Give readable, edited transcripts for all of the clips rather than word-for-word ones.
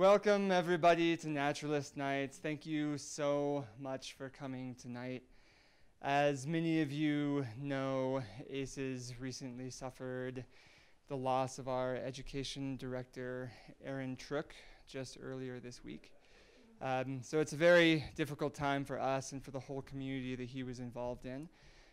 Welcome everybody to Naturalist Nights. Thank you so much for coming tonight. As many of you know, ACES recently suffered the loss of our education director, Aaron Trook, just earlier this week. So it's a very difficult time for us and for the whole community that he was involved in.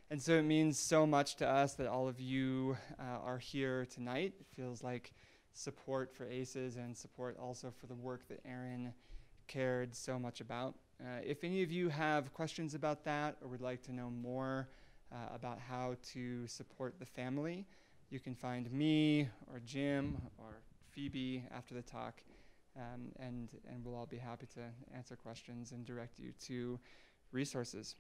And so it means so much to us that all of you are here tonight. It feels like support for ACES and support also for the work that Aaron cared so much about. If any of you have questions about that or would like to know more about how to support the family, you can find me or Jim or Phoebe after the talk, and we'll all be happy to answer questions and direct you to resources.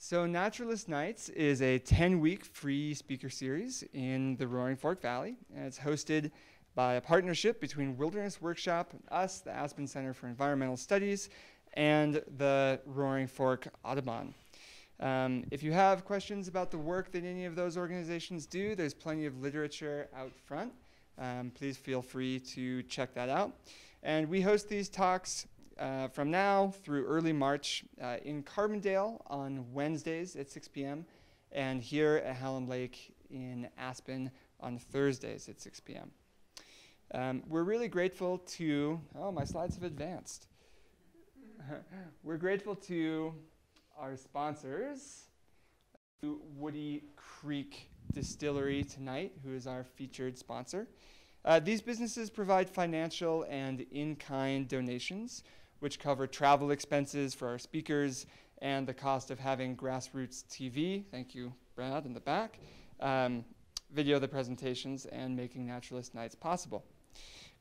So Naturalist Nights is a 10-week free speaker series in the Roaring Fork Valley, and it's hosted by a partnership between Wilderness Workshop, us, the Aspen Center for Environmental Studies, and the Roaring Fork Audubon. If you have questions about the work that any of those organizations do, there's plenty of literature out front. Please feel free to check that out. And we host these talks from now through early March in Carbondale on Wednesdays at 6 p.m. and here at Hallam Lake in Aspen on Thursdays at 6 p.m. We're really grateful to, oh, my slides have advanced. We're grateful to our sponsors, to Woody Creek Distillery tonight, who is our featured sponsor. These businesses provide financial and in-kind donations, which cover travel expenses for our speakers and the cost of having Grassroots TV, thank you, Brad, in the back, video the presentations and making Naturalist Nights possible.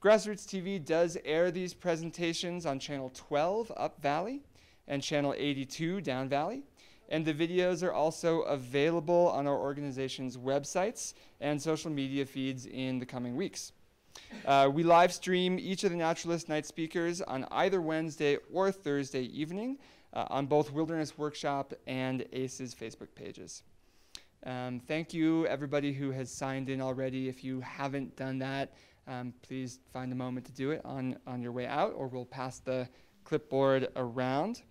Grassroots TV does air these presentations on Channel 12 Up Valley and Channel 82 Down Valley, and the videos are also available on our organization's websites and social media feeds in the coming weeks. We live stream each of the Naturalist Night speakers on either Wednesday or Thursday evening on both Wilderness Workshop and ACES Facebook pages. Thank you everybody who has signed in already. If you haven't done that, please find a moment to do it on your way out, or we'll pass the clipboard around.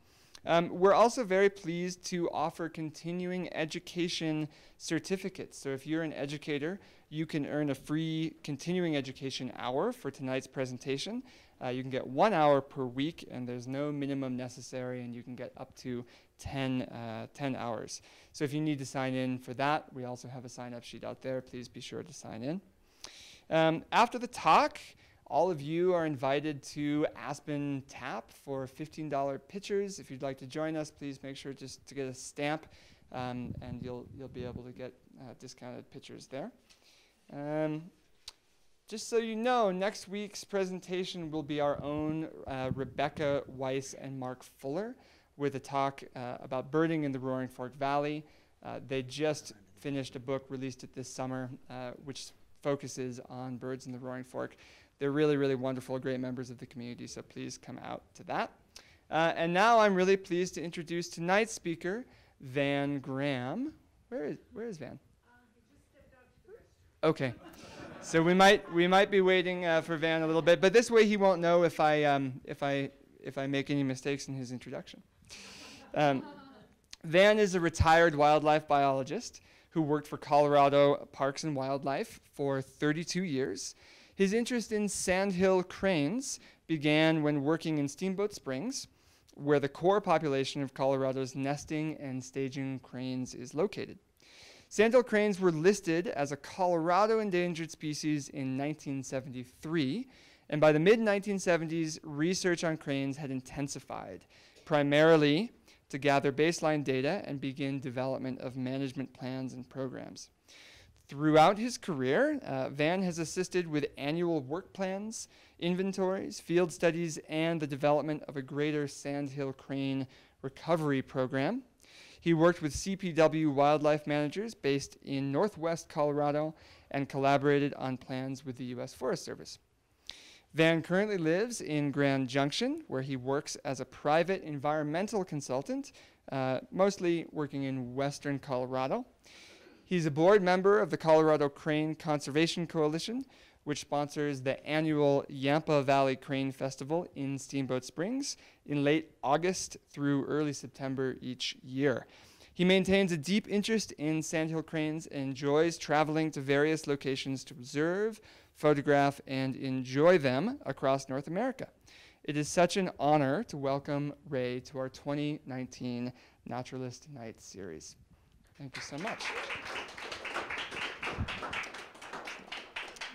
We're also very pleased to offer continuing education certificates. So if you're an educator, you can earn a free continuing education hour for tonight's presentation. You can get 1 hour per week, and there's no minimum necessary, and you can get up to 10 hours. So if you need to sign in for that, we also have a sign-up sheet out there. Please be sure to sign in. After the talk, all of you are invited to Aspen Tap for $15 pitchers. If you'd like to join us, please make sure just to get a stamp, and you'll be able to get discounted pitchers there. Just so you know, next week's presentation will be our own Rebecca Weiss and Mark Fuller with a talk about birding in the Roaring Fork Valley. They just finished a book, released it this summer, which focuses on birds in the Roaring Fork. They're really, really wonderful, great members of the community, so please come out to that. And now I'm really pleased to introduce tonight's speaker, Van Graham. Where is Van? He just stepped out to the restroom. Okay, so we might be waiting for Van a little bit, but this way he won't know if I make any mistakes in his introduction. Van is a retired wildlife biologist who worked for Colorado Parks and Wildlife for 32 years. His interest in Sandhill Cranes began when working in Steamboat Springs, where the core population of Colorado's nesting and staging cranes is located. Sandhill cranes were listed as a Colorado endangered species in 1973, and by the mid-1970s, research on cranes had intensified, primarily to gather baseline data and begin development of management plans and programs. Throughout his career, Van has assisted with annual work plans, inventories, field studies, and the development of a greater Sandhill Crane recovery program. He worked with CPW wildlife managers based in Northwest Colorado and collaborated on plans with the U.S. Forest Service. Van currently lives in Grand Junction, where he works as a private environmental consultant, mostly working in western Colorado. He's a board member of the Colorado Crane Conservation Coalition, which sponsors the annual Yampa Valley Crane Festival in Steamboat Springs in late August through early September each year. He maintains a deep interest in sandhill cranes and enjoys traveling to various locations to observe, photograph, and enjoy them across North America. It is such an honor to welcome Ray to our 2019 Naturalist Night series. Thank you so much.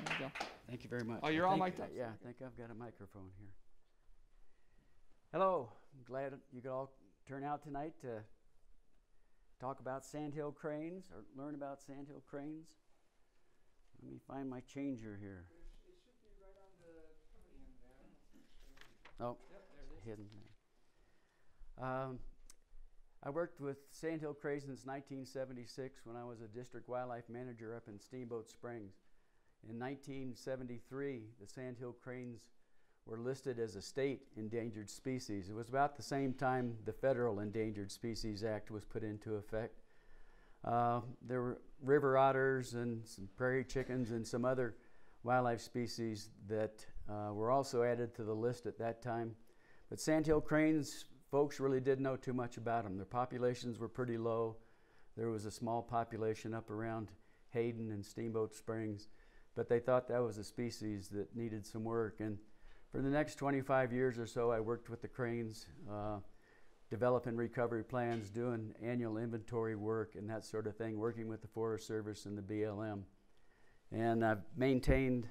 There you go. Thank you very much. Oh, you're all mic'd up. Yeah, I think I've got a microphone here. Hello. I'm glad you could all turn out tonight to talk about sandhill cranes or learn about sandhill cranes. Let me find my changer here. It should be right on the podium there. Oh, Yep, there it is. hidden there. I worked with Sandhill Cranes since 1976 when I was a district wildlife manager up in Steamboat Springs. In 1973, the Sandhill Cranes were listed as a state endangered species. It was about the same time the Federal Endangered Species Act was put into effect. There were river otters and some prairie chickens and some other wildlife species that were also added to the list at that time. But sandhill cranes, folks really didn't know too much about them. Their populations were pretty low. There was a small population up around Hayden and Steamboat Springs, but they thought that was a species that needed some work. And for the next 25 years or so, I worked with the cranes, developing recovery plans, doing annual inventory work and that sort of thing, working with the Forest Service and the BLM. And I've maintained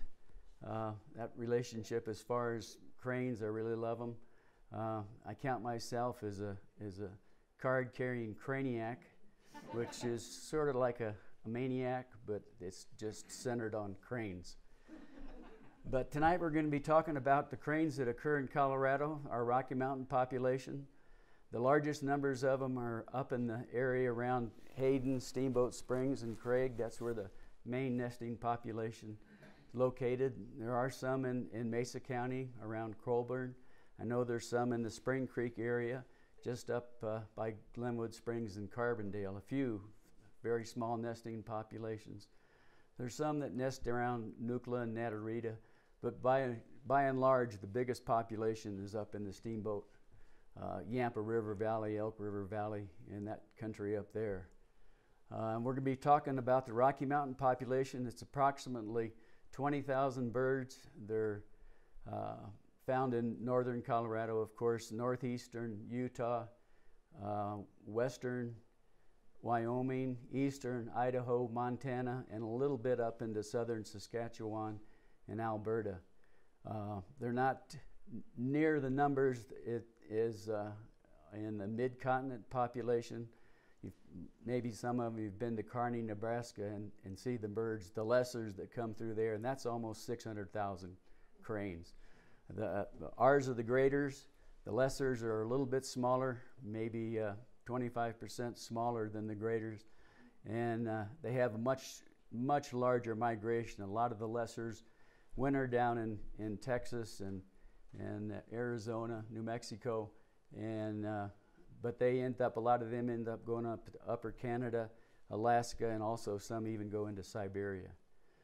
that relationship as far as cranes. I really love them. I count myself as a card-carrying craniac, which is sort of like a maniac, but it's just centered on cranes. But tonight we're going to be talking about the cranes that occur in Colorado, our Rocky Mountain population. The largest numbers of them are up in the area around Hayden, Steamboat Springs, and Craig. That's where the main nesting population is located. There are some in Mesa County around Colburn. I know there's some in the Spring Creek area, just up by Glenwood Springs and Carbondale, a few very small nesting populations. There's some that nest around Nucla and Naturalist, but by and large, the biggest population is up in the Steamboat, Yampa River Valley, Elk River Valley, and that country up there. And we're going to be talking about the Rocky Mountain population. It's approximately 20,000 birds. They're found in northern Colorado, of course, northeastern Utah, western Wyoming, eastern Idaho, Montana, and a little bit up into southern Saskatchewan and Alberta. They're not near the numbers it is in the mid-continent population. Maybe some of you have been to Kearney, Nebraska and see the birds, the lessers that come through there, and that's almost 600,000 cranes. Ours are the graders. The lessers are a little bit smaller, maybe 25% smaller than the graders, and they have a much larger migration. A lot of the lessers winter down in Texas and Arizona, New Mexico, and but a lot of them end up going up to upper Canada, Alaska, and also some even go into Siberia.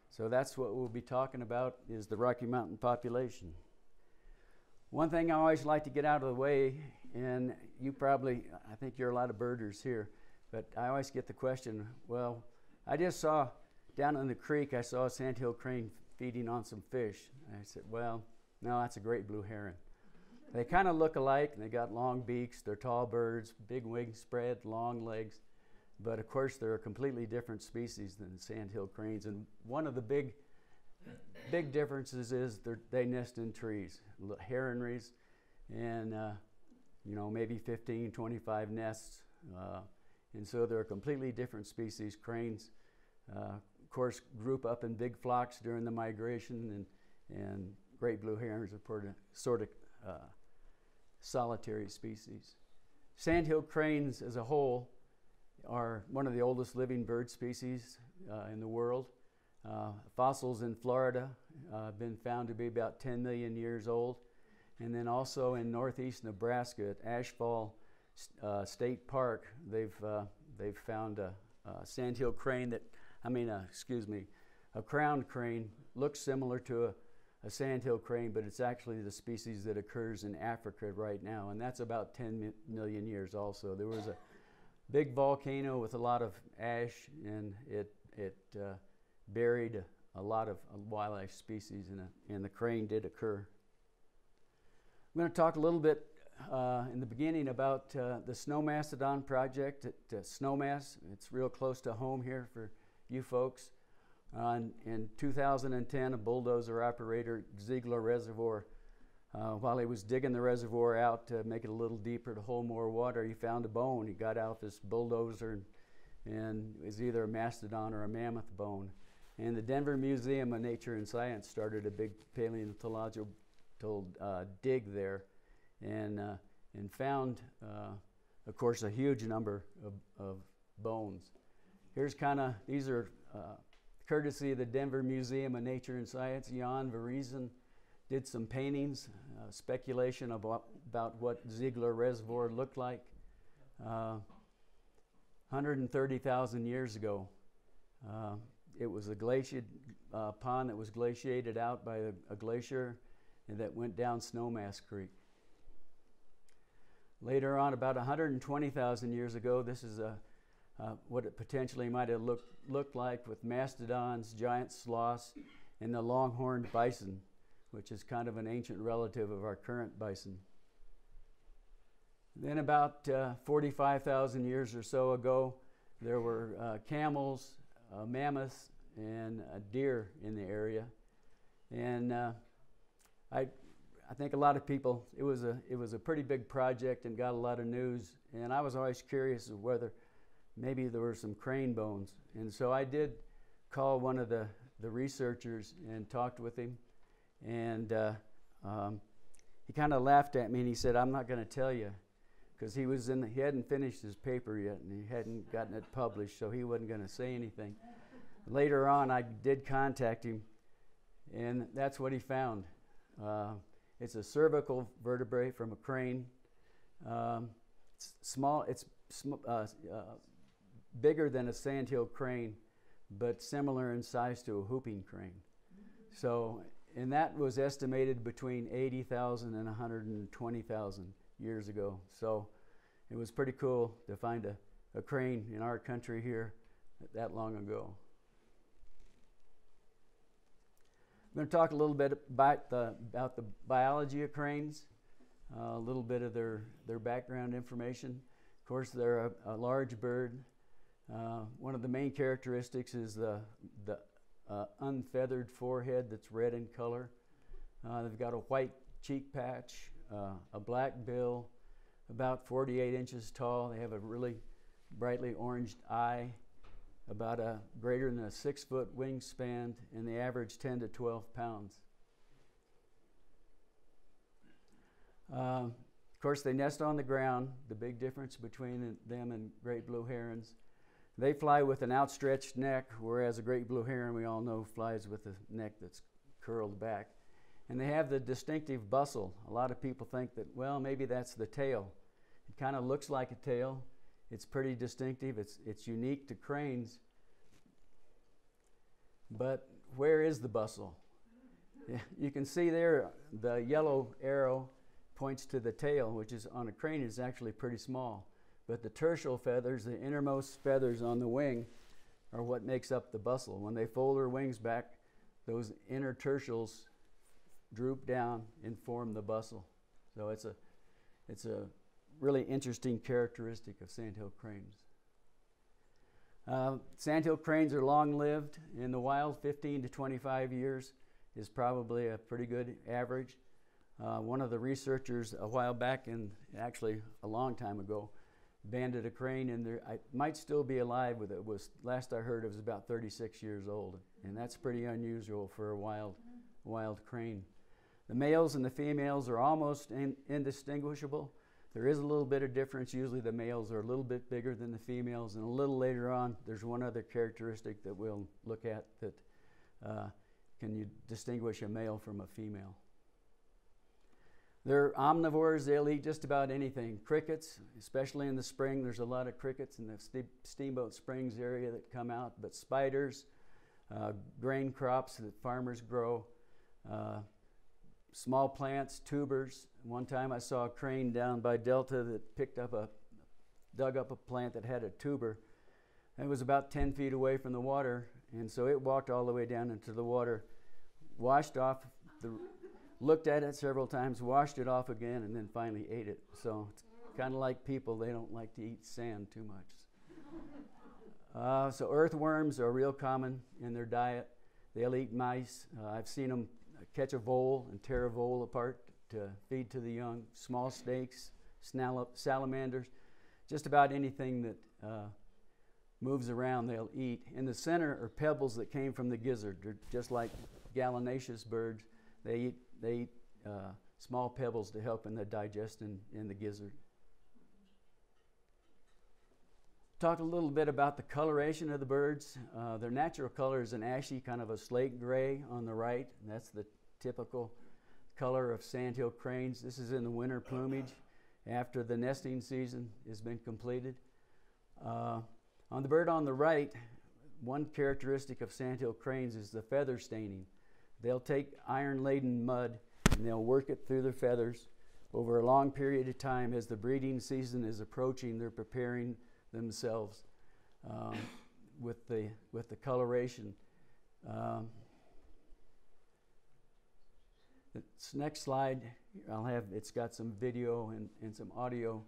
So that's what we'll be talking about, is the Rocky Mountain population. One thing I always like to get out of the way, and I think you're a lot of birders here, but I always get the question, well, I just saw down in the creek, I saw a sandhill crane feeding on some fish. And I said, well, no, that's a great blue heron. They kind of look alike, and they got long beaks, they're tall birds, big wing spread, long legs, but of course they're a completely different species than sandhill cranes. And one of the big differences is they nest in trees, heronries, and maybe 15, 25 nests, and so they're a completely different species. Cranes, of course, group up in big flocks during the migration, and great blue herons are sort of solitary species. Sandhill cranes as a whole are one of the oldest living bird species in the world. Fossils in Florida have been found to be about 10 million years old. And then also in northeast Nebraska at Ashfall State Park, they've found a sandhill crane a crowned crane. Looks similar to a sandhill crane, but it's actually the species that occurs in Africa right now, and that's about 10 million years also. There was a big volcano with a lot of ash, and it buried a lot of wildlife species, and the crane did occur. I'm going to talk a little bit in the beginning about the snow mastodon project at Snowmass. It's real close to home here for you folks. In 2010, a bulldozer operator at Ziegler Reservoir, while he was digging the reservoir out to make it a little deeper to hold more water, he found a bone. He got out this bulldozer, and it was either a mastodon or a mammoth bone. And the Denver Museum of Nature and Science started a big paleontological dig there, and found, of course, a huge number of bones. Here's these are courtesy of the Denver Museum of Nature and Science. Jan Verizen did some paintings, speculation about what Ziegler Reservoir looked like 130,000 years ago. It was a pond that was glaciated out by a glacier and that went down Snowmass Creek. Later on, about 120,000 years ago, this is what it potentially might have looked like, with mastodons, giant sloths, and the longhorned bison, which is kind of an ancient relative of our current bison. Then about 45,000 years or so ago, there were camels, mammoths, and a deer in the area. And I think a lot of people, it was a pretty big project and got a lot of news, and I was always curious of whether maybe there were some crane bones. And so I did call one of the researchers and talked with him, and he kind of laughed at me and he said, "I'm not going to tell you," because he hadn't finished his paper yet and he hadn't gotten it published, so he wasn't going to say anything. Later on, I did contact him, and that's what he found. It's a cervical vertebrae from a crane. It's small. It's bigger than a sandhill crane, but similar in size to a whooping crane. So, and that was estimated between 80,000 and 120,000 years ago. So it was pretty cool to find a crane in our country here that long ago. I'm going to talk a little bit about the biology of cranes, a little bit of their background information. Of course, they're a large bird. One of the main characteristics is the unfeathered forehead that's red in color. They've got a white cheek patch, a black bill, about 48 inches tall. They have a really brightly oranged eye, about greater than a 6-foot wingspan, and they average 10 to 12 pounds. Of course, they nest on the ground. The big difference between them and great blue herons. They fly with an outstretched neck, whereas a great blue heron, we all know, flies with a neck that's curled back. And they have the distinctive bustle. A lot of people think that, well, maybe that's the tail. It kind of looks like a tail. It's pretty distinctive. It's unique to cranes. But where is the bustle? Yeah, you can see there the yellow arrow points to the tail, which is on a crane is actually pretty small. But the tertial feathers, the innermost feathers on the wing, are what makes up the bustle. When they fold their wings back, those inner tertials droop down and form the bustle. So it's a really interesting characteristic of sandhill cranes. Sandhill cranes are long-lived. In the wild, 15 to 25 years is probably a pretty good average. One of the researchers a while back, and actually a long time ago, banded a crane, and it might still be alive. With it was, last I heard, it was about 36 years old, and that's pretty unusual for a wild crane. The males and the females are almost indistinguishable. There is a little bit of difference. Usually the males are a little bit bigger than the females, and a little later on there's one other characteristic that we'll look at that can you distinguish a male from a female. They're omnivores. They'll eat just about anything. Crickets, especially in the spring, there's a lot of crickets in the Steamboat Springs area that come out, but spiders, grain crops that farmers grow, small plants, tubers. One time I saw a crane down by Delta that dug up a plant that had a tuber. It was about 10 feet away from the water, and so it walked all the way down into the water, washed off, looked at it several times, washed it off again, and then finally ate it. So it's kind of like people, they don't like to eat sand too much. So earthworms are real common in their diet. They'll eat mice. I've seen them catch a vole and tear a vole apart to feed to the young. Small snakes, salamanders, just about anything that moves around they'll eat. In the center are pebbles that came from the gizzard. They're just like gallinaceous birds. They eat small pebbles to help in the digestion in the gizzard. Talk a little bit about the coloration of the birds. Their natural color is an ashy, kind of a slate gray on the right. And that's the typical color of Sandhill Cranes. This is in the winter plumage after the nesting season has been completed. On the bird on the right, one characteristic of Sandhill Cranes is the feather staining. They'll take iron-laden mud and they'll work it through their feathers. Over a long period of time, as the breeding season is approaching, they're preparing themselves with the coloration. This next slide, it's got some video and some audio.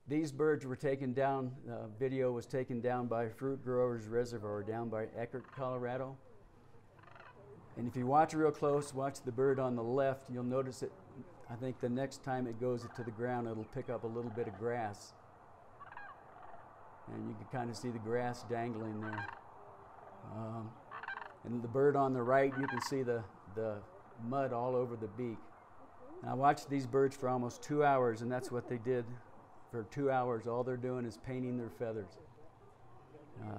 These birds were taken down, video was taken down by Fruit Growers Reservoir down by Eckert, Colorado. And if you watch real close, watch the bird on the left, you'll notice it. I think the next time it goes to the ground, it'll pick up a little bit of grass. And you can kind of see the grass dangling there. And the bird on the right, you can see the mud all over the beak. And I watched these birds for almost 2 hours, and that's what they did for 2 hours. All they're doing is painting their feathers,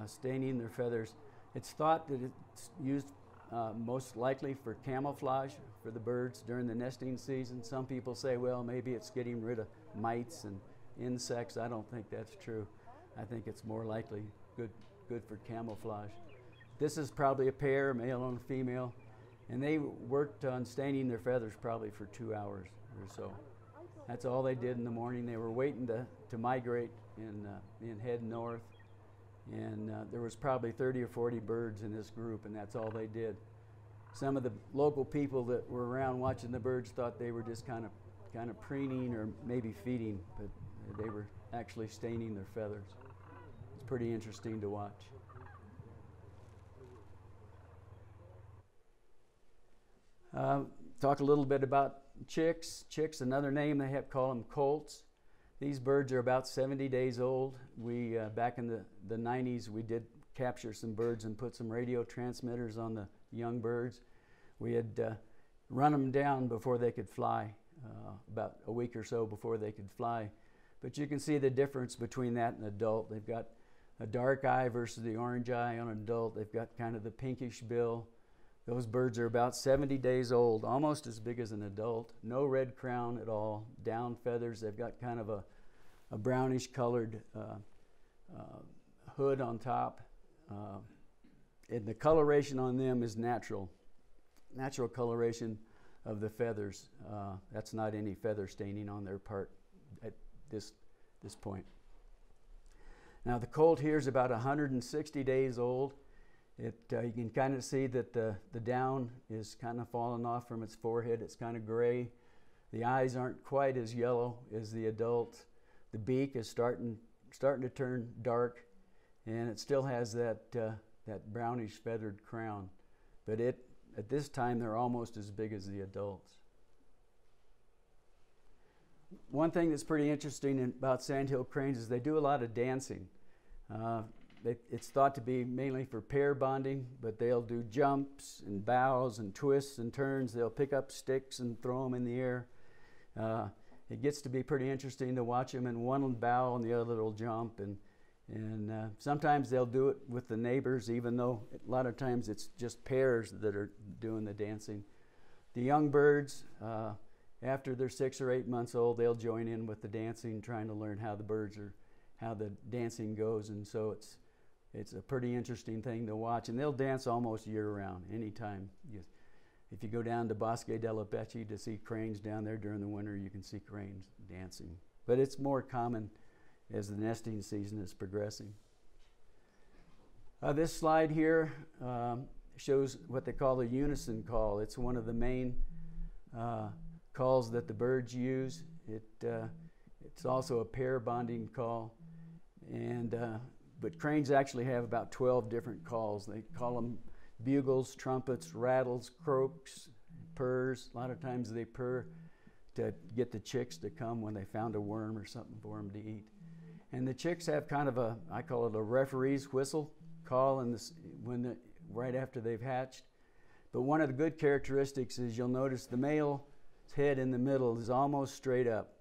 staining their feathers. It's thought that it's used most likely for camouflage for the birds during the nesting season. Some people say, well, maybe it's getting rid of mites and insects. I don't think that's true. I think it's more likely good for camouflage. This is probably a pair, a male and a female, and they worked on staining their feathers probably for 2 hours or so. That's all they did in the morning. They were waiting to migrate and head north. And there was probably 30 or 40 birds in this group, and that's all they did. Some of the local people that were around watching the birds thought they were just kind of preening or maybe feeding, but they were actually staining their feathers. It's pretty interesting to watch. Talk a little bit about chicks. Chicks, another name they call them colts. These birds are about 70 days old. We, back in the 90s, we did capture some birds and put some radio transmitters on the young birds. We had run them down before they could fly, about a week or so before they could fly. But you can see the difference between that and adult. They've got a dark eye versus the orange eye on an adult. They've got kind of the pinkish bill. Those birds are about 70 days old, almost as big as an adult. No red crown at all, down feathers. They've got kind of a brownish colored hood on top. And the coloration on them is natural coloration of the feathers. That's not any feather staining on their part at this point. Now the colt here is about 160 days old. You can kind of see that the down is kind of falling off from its forehead. It's kind of gray. The eyes aren't quite as yellow as the adult. The beak is starting to turn dark, and it still has that brownish feathered crown. But at this time, they're almost as big as the adults. One thing that's pretty interesting about Sandhill Cranes is they do a lot of dancing. It's thought to be mainly for pair bonding, but they'll do jumps and bows and twists and turns. They'll pick up sticks and throw them in the air. It gets to be pretty interesting to watch them, and one will bow and the other will jump. And sometimes they'll do it with the neighbors, even though a lot of times it's just pairs that are doing the dancing. The young birds, after they're 6 or 8 months old, they'll join in with the dancing, trying to learn how the dancing goes. And so it's it's a pretty interesting thing to watch. And they'll dance almost year-round, anytime. If you go down to Bosque della Pecci to see cranes down there during the winter, you can see cranes dancing. But it's more common as the nesting season is progressing. This slide here shows what they call the unison call. It's one of the main calls that the birds use. It's also a pair bonding call. But cranes actually have about 12 different calls. They call them bugles, trumpets, rattles, croaks, purrs. A lot of times they purr to get the chicks to come when they found a worm or something for them to eat. And the chicks have kind of a, I call it a referee's whistle call right after they've hatched. But one of the good characteristics is you'll notice the male's head in the middle is almost straight up.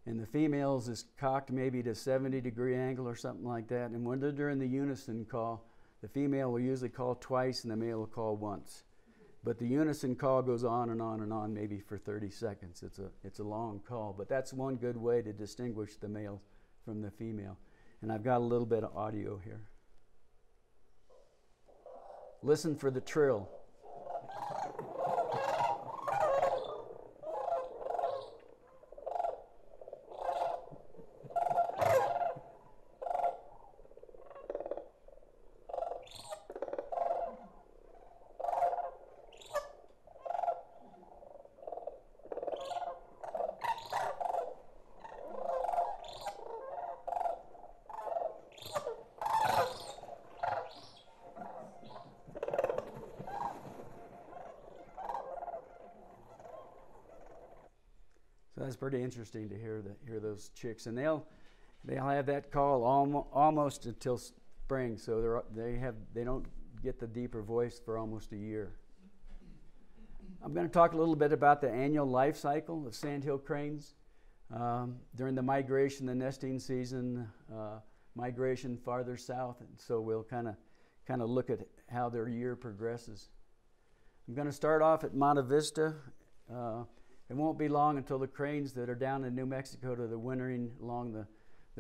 And the female's is cocked maybe to a 70-degree angle or something like that. And when they're doing the unison call, the female will usually call twice and the male will call once. But the unison call goes on and on and on, maybe for 30 seconds. It's a long call, but that's one good way to distinguish the male from the female. And I've got a little bit of audio here. Listen for the trill. So that's pretty interesting to hear those chicks, and they'll have that call almost until spring. So they don't get the deeper voice for almost a year. I'm going to talk a little bit about the annual life cycle of sandhill cranes. During the migration, the nesting season, migration farther south, and so we'll kind of look at how their year progresses. I'm going to start off at Monte Vista. It won't be long until the cranes that are down in New Mexico that are wintering along the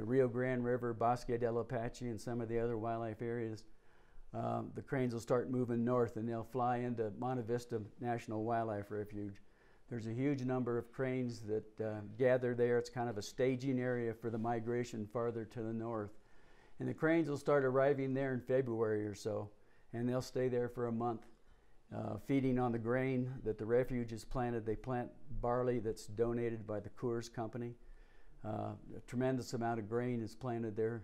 Rio Grande River, Bosque della Apache, and some of the other wildlife areas, the cranes will start moving north and they'll fly into Monte Vista National Wildlife Refuge. There's a huge number of cranes that gather there. It's kind of a staging area for the migration farther to the north. And the cranes will start arriving there in February or so, and they'll stay there for a month. Feeding on the grain that the refuge has planted. They plant barley that's donated by the Coors Company. A tremendous amount of grain is planted there.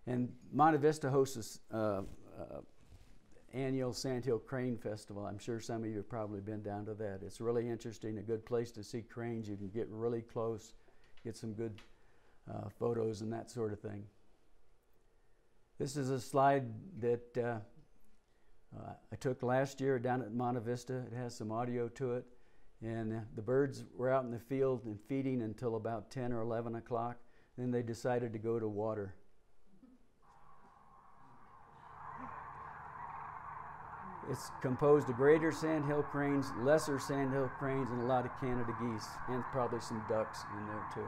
And Monte Vista hosts an annual Sandhill Crane Festival. I'm sure some of you have probably been down to that. It's really interesting, a good place to see cranes. You can get really close, get some good photos and that sort of thing. This is a slide that I took last year down at Monte Vista. It has some audio to it. And the birds were out in the field and feeding until about 10 or 11 o'clock. Then they decided to go to water. It's composed of greater sandhill cranes, lesser sandhill cranes, and a lot of Canada geese, and probably some ducks in there too.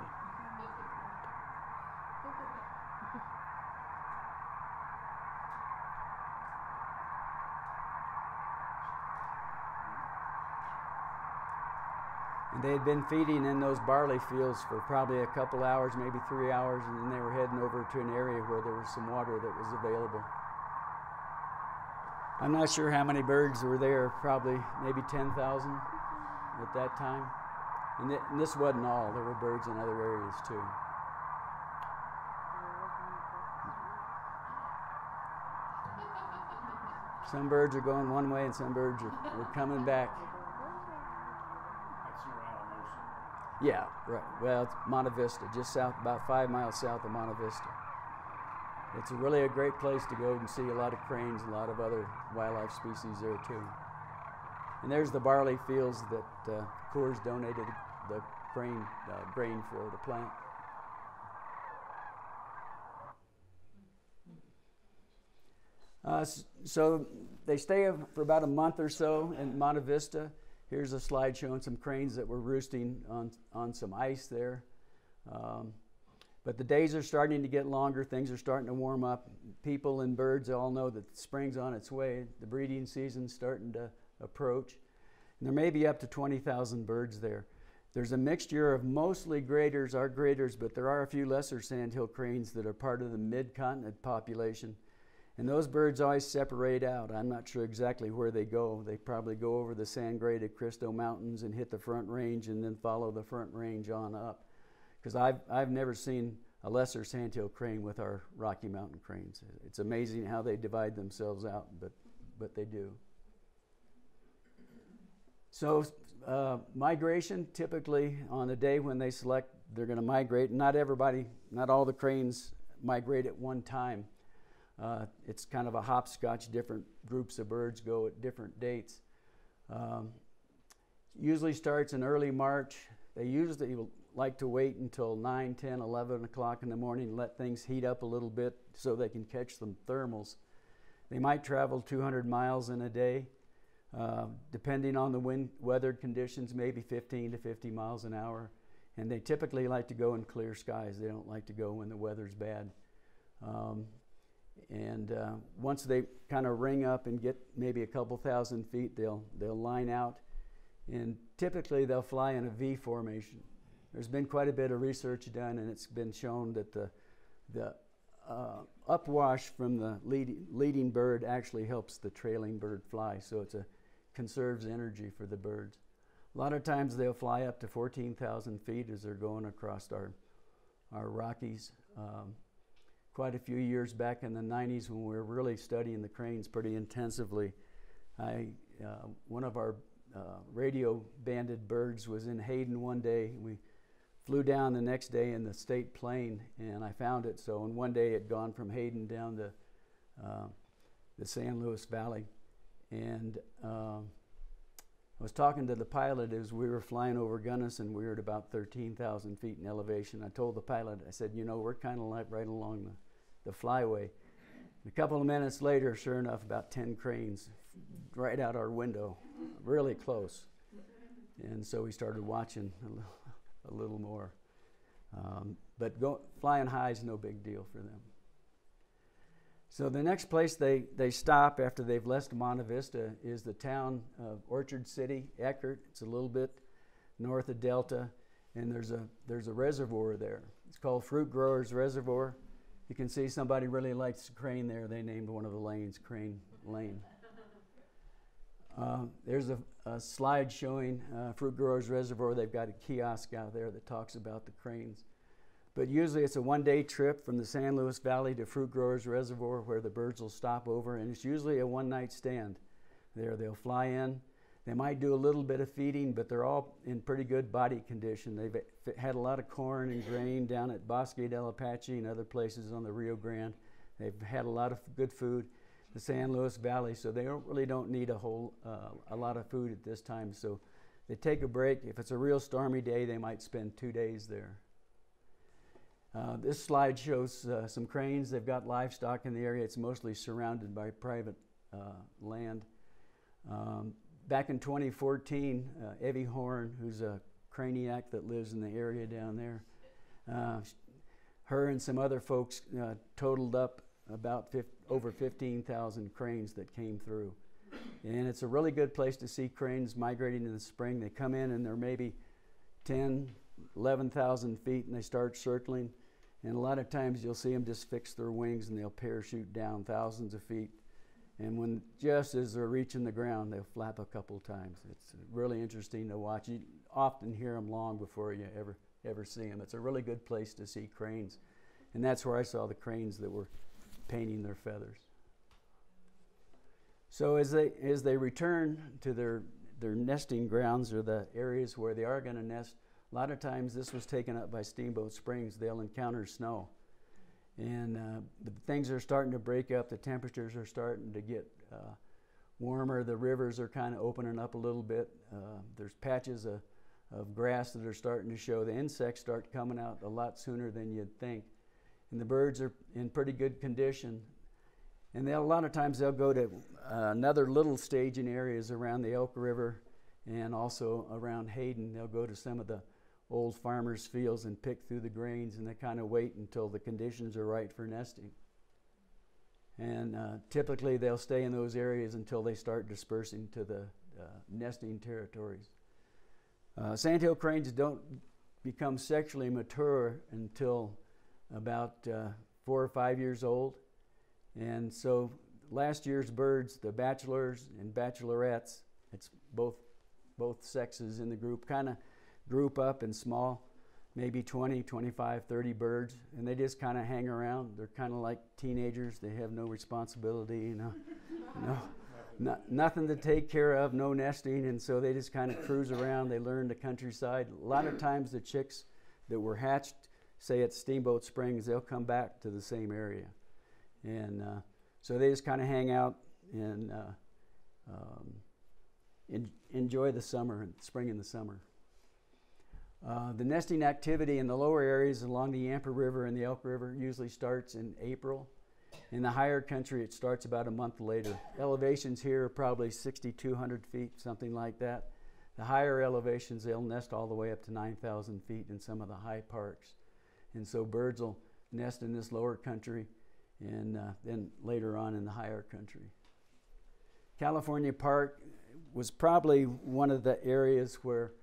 And they had been feeding in those barley fields for probably a couple hours, maybe 3 hours, and then they were heading over to an area where there was some water that was available. I'm not sure how many birds were there, probably maybe 10,000 at that time. And this wasn't all, there were birds in other areas too. Some birds are going one way and some birds are coming back. Yeah, right. Well, it's Monte Vista, just south, about 5 miles south of Monte Vista. It's really a great place to go and see a lot of cranes, a lot of other wildlife species there too. And there's the barley fields that Coors donated the grain for to plant. So they stay for about a month or so in Monte Vista. Here's a slide showing some cranes that were roosting on some ice there. But the days are starting to get longer. Things are starting to warm up. People and birds all know that spring's on its way. The breeding season's starting to approach. And there may be up to 20,000 birds there. There's a mixture of mostly graders, our graders, but there are a few lesser sandhill cranes that are part of the mid-continent population. And those birds always separate out. I'm not sure exactly where they go. They probably go over the sand-graded Cristo Mountains and hit the Front Range and then follow the Front Range on up. Because I've never seen a lesser sandhill crane with our Rocky Mountain cranes. It's amazing how they divide themselves out, but they do. So migration, typically on a day when they select, they're going to migrate. Not all the cranes migrate at one time. It's kind of a hopscotch. Different groups of birds go at different dates. Usually starts in early March. They usually like to wait until 9, 10, 11 o'clock in the morning and let things heat up a little bit so they can catch some thermals. They might travel 200 miles in a day. Depending on the weather conditions, maybe 15 to 50 miles an hour. And they typically like to go in clear skies. They don't like to go when the weather's bad. Once they kind of ring up and get maybe a couple thousand feet, they'll line out. And typically they'll fly in a V formation. There's been quite a bit of research done, and it's been shown that the upwash from the leading bird actually helps the trailing bird fly, so it conserves energy for the birds. A lot of times they'll fly up to 14,000 feet as they're going across our Rockies. Quite a few years back in the 90s when we were really studying the cranes pretty intensively, one of our radio banded birds was in Hayden one day. We flew down the next day in the state plane, and I found it. So in one day it had gone from Hayden down to the San Luis Valley. And I was talking to the pilot as we were flying over Gunnison. We were at about 13,000 feet in elevation. I told the pilot, I said, you know, we're kind of like right along the flyway. A couple of minutes later, sure enough, about 10 cranes right out our window, really close. And so we started watching a little more. But flying high is no big deal for them. So the next place they stop after they've left Monte Vista is the town of Orchard City, Eckert. It's a little bit north of Delta, and there's a reservoir there. It's called Fruit Growers Reservoir. You can see somebody really likes crane there. They named one of the lanes Crane Lane. There's a slide showing Fruit Growers Reservoir. They've got a kiosk out there that talks about the cranes. But usually it's a one-day trip from the San Luis Valley to Fruit Growers Reservoir where the birds will stop over, and it's usually a one-night stand there. They'll fly in. They might do a little bit of feeding, but they're all in pretty good body condition. They've had a lot of corn and grain down at Bosque del Apache and other places on the Rio Grande. They've had a lot of good food. The San Luis Valley, so they really don't need a lot of food at this time. So they take a break. If it's a real stormy day, they might spend 2 days there. This slide shows some cranes. They've got livestock in the area. It's mostly surrounded by private land. Back in 2014, Evie Horn, who's a craniac that lives in the area down there, her and some other folks totaled up about over 15,000 cranes that came through. And it's a really good place to see cranes migrating in the spring. They come in and they're maybe 10, 11,000 feet, and they start circling. And a lot of times you'll see them just fix their wings and they'll parachute down thousands of feet. And just as they're reaching the ground, they'll flap a couple times. It's really interesting to watch. You often hear them long before you ever see them. It's a really good place to see cranes. And that's where I saw the cranes that were painting their feathers. So as they return to their nesting grounds or the areas where they are going to nest, a lot of times this was taken up by Steamboat Springs. They'll encounter snow. And things are starting to break up. The temperatures are starting to get warmer. The rivers are kind of opening up a little bit. There's patches of grass that are starting to show. The insects start coming out a lot sooner than you'd think. And the birds are in pretty good condition. And a lot of times they'll go to another little staging areas around the Elk River and also around Hayden. They'll go to some of the old farmers' fields and pick through the grains, and they kind of wait until the conditions are right for nesting. And typically they'll stay in those areas until they start dispersing to the nesting territories. Sandhill cranes don't become sexually mature until about 4 or 5 years old. And so last year's birds, the bachelors and bachelorettes, it's both sexes in the group, kind of group up in small, maybe 20, 25, 30 birds, and they just kind of hang around. They're kind of like teenagers. They have no responsibility, you know, nothing to take care of, no nesting, and so they just kind of cruise around. They learn the countryside. A lot of times the chicks that were hatched, say at Steamboat Springs, they'll come back to the same area. And so they just kind of hang out and enjoy the summer, and spring and the summer. The nesting activity in the lower areas along the Yampa River and the Elk River usually starts in April. In the higher country, it starts about a month later. Elevations here are probably 6,200 feet, something like that. The higher elevations, they'll nest all the way up to 9,000 feet in some of the high parks. And so birds will nest in this lower country and then later on in the higher country. California Park was probably one of the areas where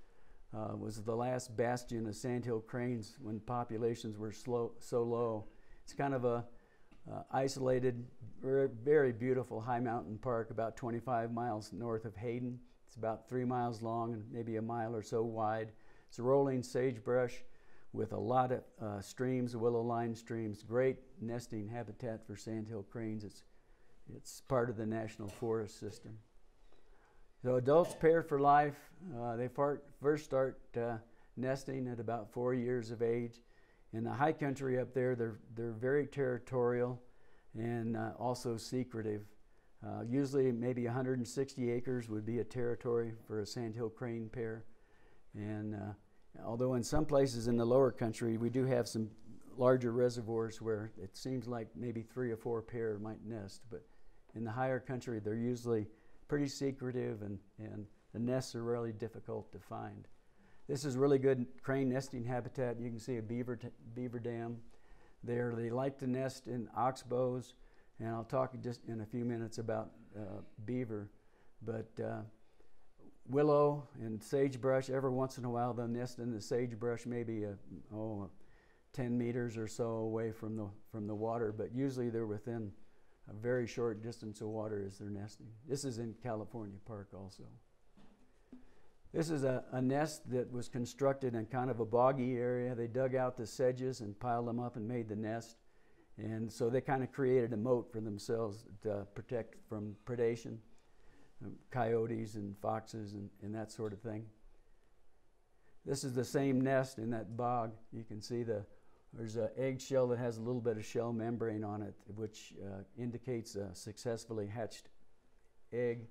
was the last bastion of sandhill cranes when populations were so low. It's kind of a isolated, very beautiful high mountain park about 25 miles north of Hayden. It's about 3 miles long and maybe a mile or so wide. It's a rolling sagebrush with a lot of streams, willow line streams, great nesting habitat for sandhill cranes. It's part of the National Forest System. So adults pair for life. They first start nesting at about 4 years of age. In the high country up there, they're very territorial and also secretive. Usually maybe 160 acres would be a territory for a sandhill crane pair. And although in some places in the lower country, we do have some larger reservoirs where it seems like maybe 3 or 4 pair might nest. But in the higher country, they're usually pretty secretive, and the nests are really difficult to find. This is really good crane nesting habitat. You can see a beaver dam there. They like to nest in oxbows, and I'll talk just in a few minutes about beaver. But willow and sagebrush, every once in a while they'll nest in the sagebrush, maybe 10 meters or so away from the water, but usually they're within a very short distance of water as they're nesting. This is in California Park also. This is a nest that was constructed in kind of a boggy area. They dug out the sedges and piled them up and made the nest. And so they kind of created a moat for themselves to protect from predation, coyotes and foxes and that sort of thing. This is the same nest in that bog. You can see there's an eggshell that has a little bit of shell membrane on it, which indicates a successfully hatched egg.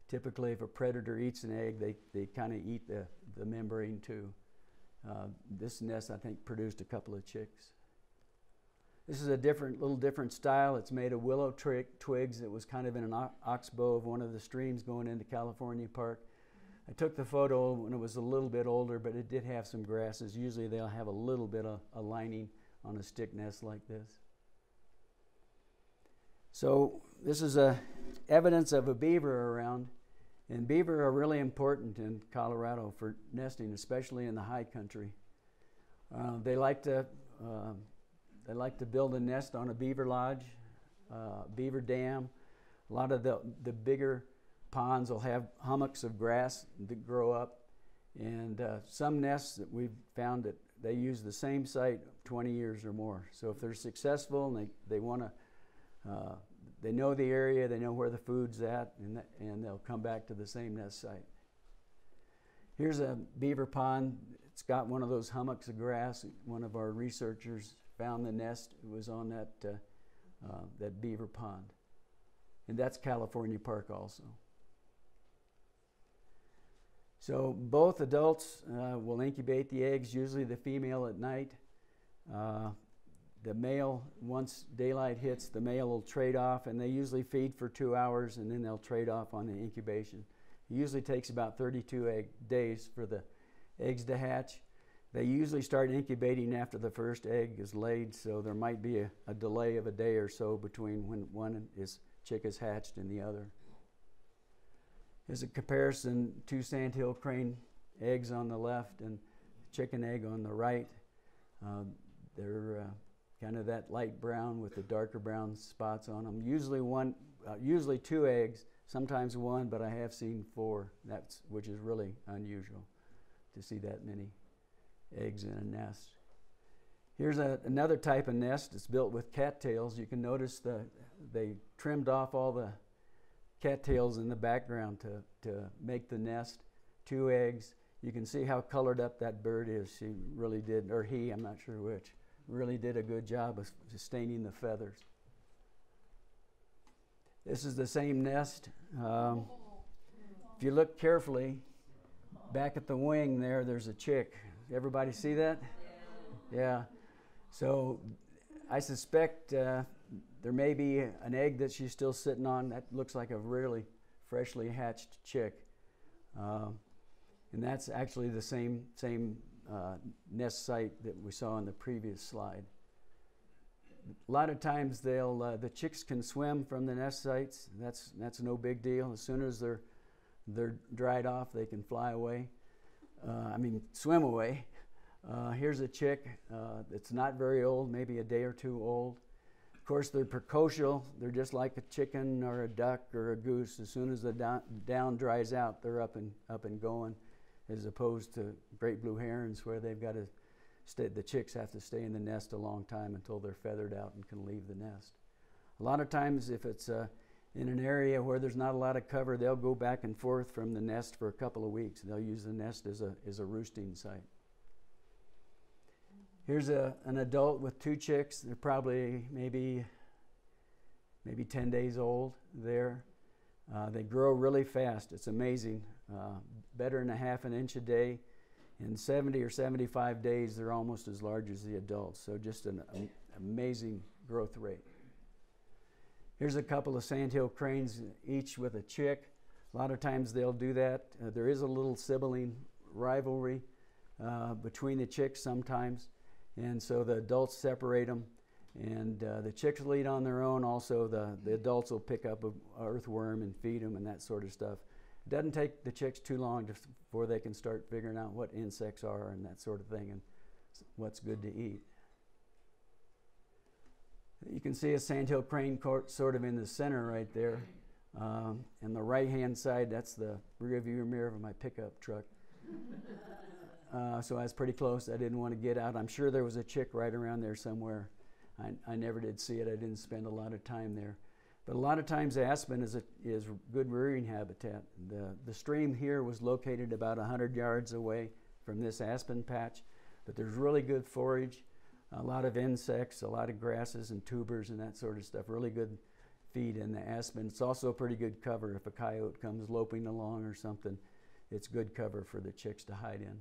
Typically, if a predator eats an egg, they kind of eat the membrane too. This nest, I think, produced a couple of chicks. This is a little different style. It's made of willow twigs. It was kind of in an oxbow of one of the streams going into California Park. I took the photo when it was a little bit older, but it did have some grasses. Usually they'll have a little bit of a lining on a stick nest like this. So this is evidence of a beaver around, and beaver are really important in Colorado for nesting, especially in the high country. They like to build a nest on a beaver lodge, beaver dam. A lot of the bigger ponds will have hummocks of grass that grow up, and some nests that we've found that they use the same site 20 years or more. So if they're successful and they want to, they know the area, they know where the food's at, and they'll come back to the same nest site. Here's a beaver pond. It's got one of those hummocks of grass. One of our researchers found the nest. It was on that beaver pond, and that's California Park also. So both adults will incubate the eggs, usually the female at night. The male, once daylight hits, the male will trade off, and they usually feed for 2 hours, and then they'll trade off on the incubation. It usually takes about 32 days for the eggs to hatch. They usually start incubating after the first egg is laid, so there might be a delay of a day or so between when one chick is hatched and the other. As a comparison, 2 Sandhill Crane eggs on the left and chicken egg on the right. They're kind of that light brown with the darker brown spots on them. Usually 2 eggs, sometimes 1, but I have seen 4, which is really unusual to see that many eggs in a nest. Here's another type of nest. It's built with cattails. You can notice they trimmed off all the cattails in the background to make the nest. 2 eggs. You can see how colored up that bird is. She really did, or he, I'm not sure which, really did a good job of sustaining the feathers. This is the same nest. If you look carefully, back at the wing there's a chick. Everybody see that? Yeah. So I suspect there may be an egg that she's still sitting on. That looks like a really freshly hatched chick. And that's actually the same nest site that we saw in the previous slide. A lot of times the chicks can swim from the nest sites. That's no big deal. As soon as they're dried off, they can fly away. Swim away. Here's a chick that's not very old, maybe a day or 2 old. Of course, they're precocial. They're just like a chicken or a duck or a goose. As soon as the down dries out, they're up and going, as opposed to great blue herons where they've got to the chicks have to stay in the nest a long time until they're feathered out and can leave the nest. A lot of times, if it's in an area where there's not a lot of cover, they'll go back and forth from the nest for a couple of weeks. They'll use the nest as a roosting site. Here's an adult with 2 chicks. They're probably maybe 10 days old there. They grow really fast. It's amazing. Better than a half an inch a day. In 70 or 75 days, they're almost as large as the adults. So just an amazing growth rate. Here's a couple of Sandhill Cranes, each with a chick. A lot of times they'll do that. There is a little sibling rivalry between the chicks sometimes. And so the adults separate them. And the chicks lead on their own. Also, the adults will pick up an earthworm and feed them and that sort of stuff. It doesn't take the chicks too long before they can start figuring out what insects are and that sort of thing and what's good to eat. You can see a Sandhill Crane sort of in the center right there. And the right-hand side, that's the rear view mirror of my pickup truck. So I was pretty close. I didn't want to get out. I'm sure there was a chick right around there somewhere. I never did see it. I didn't spend a lot of time there. But a lot of times Aspen is good rearing habitat. The stream here was located about 100 yards away from this aspen patch, but there's really good forage, a lot of insects, a lot of grasses and tubers and that sort of stuff. Really good feed in the aspen. It's also a pretty good cover if a coyote comes loping along or something. It's good cover for the chicks to hide in.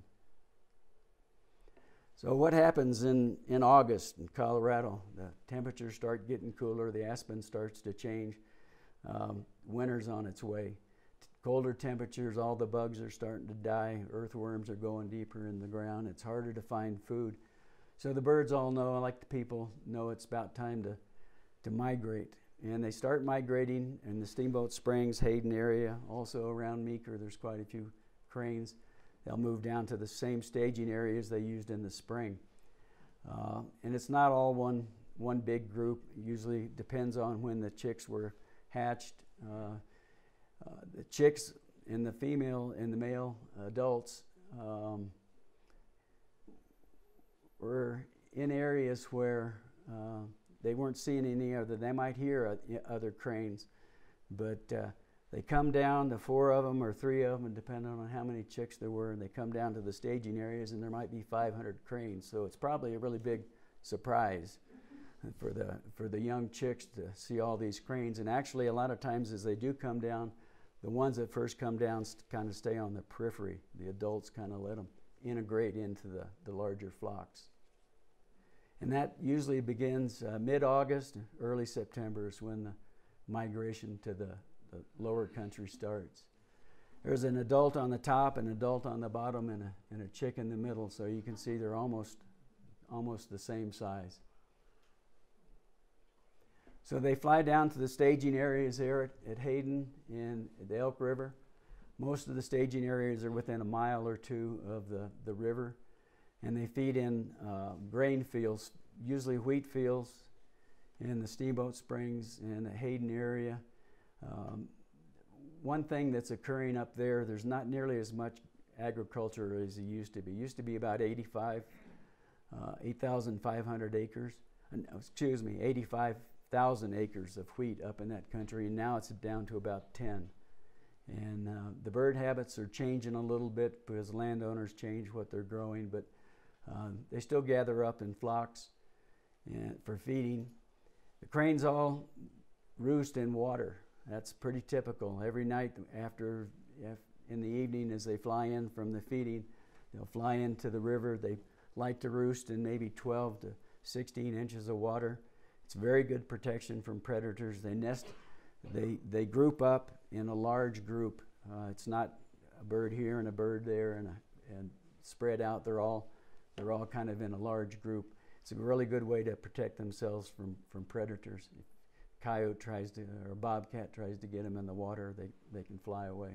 So what happens in August in Colorado? The temperatures start getting cooler, the aspen starts to change, winter's on its way. Colder temperatures, all the bugs are starting to die, earthworms are going deeper in the ground, it's harder to find food. So the birds all know, like the people, know it's about time to migrate. And they start migrating in the Steamboat Springs, Hayden area, also around Meeker, there's quite a few cranes. They'll move down to the same staging areas they used in the spring. And it's not all one big group. It usually depends on when the chicks were hatched. The chicks and the female and the male adults were in areas where they weren't seeing any other. They might hear other cranes, but they come down, the 4 of them or 3 of them, depending on how many chicks there were, and they come down to the staging areas, and there might be 500 cranes. So it's probably a really big surprise for the young chicks to see all these cranes. And actually, a lot of times as they do come down, the ones that first come down kind of stay on the periphery. The adults kind of let them integrate into the larger flocks. And that usually begins mid-August, early September is when the migration to the lower country starts. There's an adult on the top, an adult on the bottom, and a chick in the middle. So you can see they're almost the same size. So they fly down to the staging areas there at Hayden and the Elk River. Most of the staging areas are within a mile or two of the river. And they feed in grain fields, usually wheat fields in the Steamboat Springs and the Hayden area. One thing that's occurring up there, there's not nearly as much agriculture as it used to be. It used to be about 8,500 acres, 85,000 acres of wheat up in that country, and now it's down to about 10. And the bird habits are changing a little bit because landowners change what they're growing, but they still gather up in flocks for feeding. The cranes all roost in water. That's pretty typical. Every night in the evening as they fly in from the feeding, they'll fly into the river. They like to roost in maybe 12 to 16 inches of water. It's very good protection from predators. They nest, they group up in a large group. It's not a bird here and a bird there and spread out. They're all kind of in a large group. It's a really good way to protect themselves from predators. If a coyote tries to, or a bobcat tries to get them in the water, they can fly away.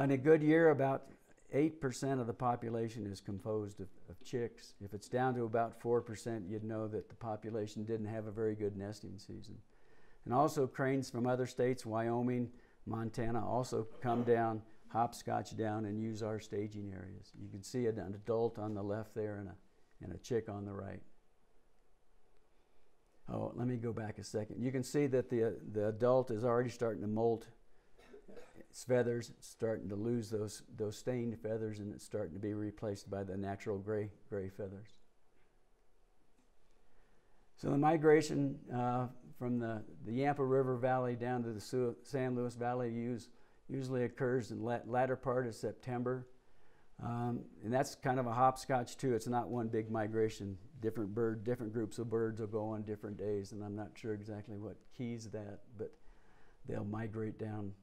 In a good year, about 8% of the population is composed of chicks. If it's down to about 4%, you'd know that the population didn't have a very good nesting season. And also cranes from other states, Wyoming, Montana, also come down, hopscotch down, and use our staging areas. You can see an adult on the left there and a chick on the right. Oh, let me go back a second. You can see that the adult is already starting to molt its feathers. It's starting to lose those stained feathers, and it's starting to be replaced by the natural gray feathers. So the migration from the Yampa River Valley down to the San Luis Valley usually occurs in latter part of September. And that's kind of a hopscotch too. It's not one big migration. Different groups of birds will go on different days, and I'm not sure exactly what keys that, but they'll migrate down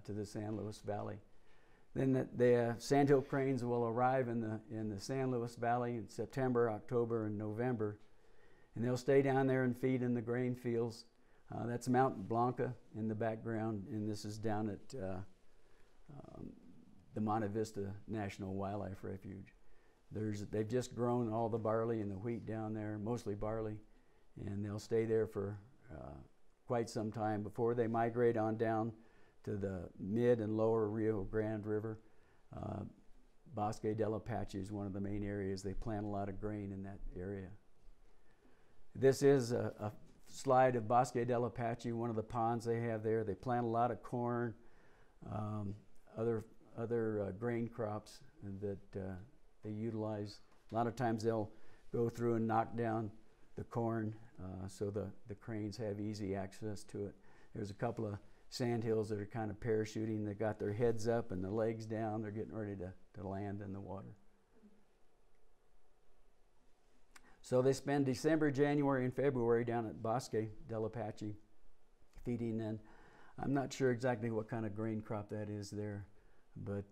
to the San Luis Valley. Then the Sandhill Cranes will arrive in the San Luis Valley in September, October, and November, and they'll stay down there and feed in the grain fields. That's Mount Blanca in the background, and this is down at the Monte Vista National Wildlife Refuge. They've just grown all the barley and the wheat down there, mostly barley, and they'll stay there for quite some time before they migrate on down to the mid and lower Rio Grande River. Bosque del Apache is one of the main areas. They plant a lot of grain in that area. This is a slide of Bosque del Apache, one of the ponds they have there. They plant a lot of corn, other grain crops that they utilize. A lot of times they'll go through and knock down the corn so the cranes have easy access to it. There's a couple of sandhills that are kind of parachuting. They got their heads up and the legs down. They're getting ready to land in the water. So they spend December, January, and February down at Bosque del Apache feeding in. I'm not sure exactly what kind of grain crop that is there, but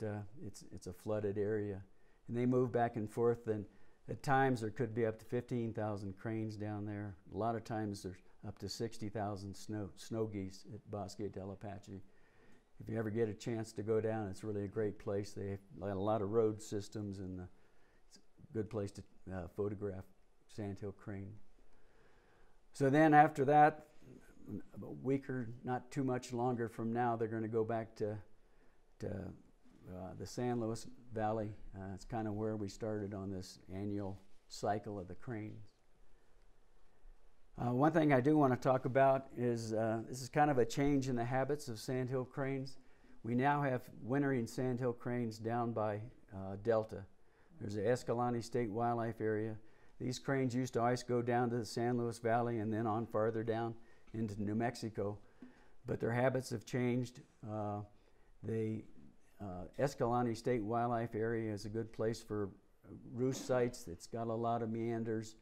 it's a flooded area. And they move back and forth, and at times there could be up to 15,000 cranes down there. A lot of times there's up to 60,000 snow geese at Bosque del Apache. If you ever get a chance to go down, it's really a great place. They have a lot of road systems, and it's a good place to photograph Sandhill Crane. So then after that, a week or not too much longer from now, they're going to go back to the San Luis Valley. It's kind of where we started on this annual cycle of the cranes. One thing I do want to talk about is this is kind of a change in the habits of sandhill cranes. We now have wintering sandhill cranes down by Delta. There's the Escalante State Wildlife Area. These cranes used to always go down to the San Luis Valley and then on farther down into New Mexico, but their habits have changed. Escalante State Wildlife Area is a good place for roost sites. It's got a lot of meanders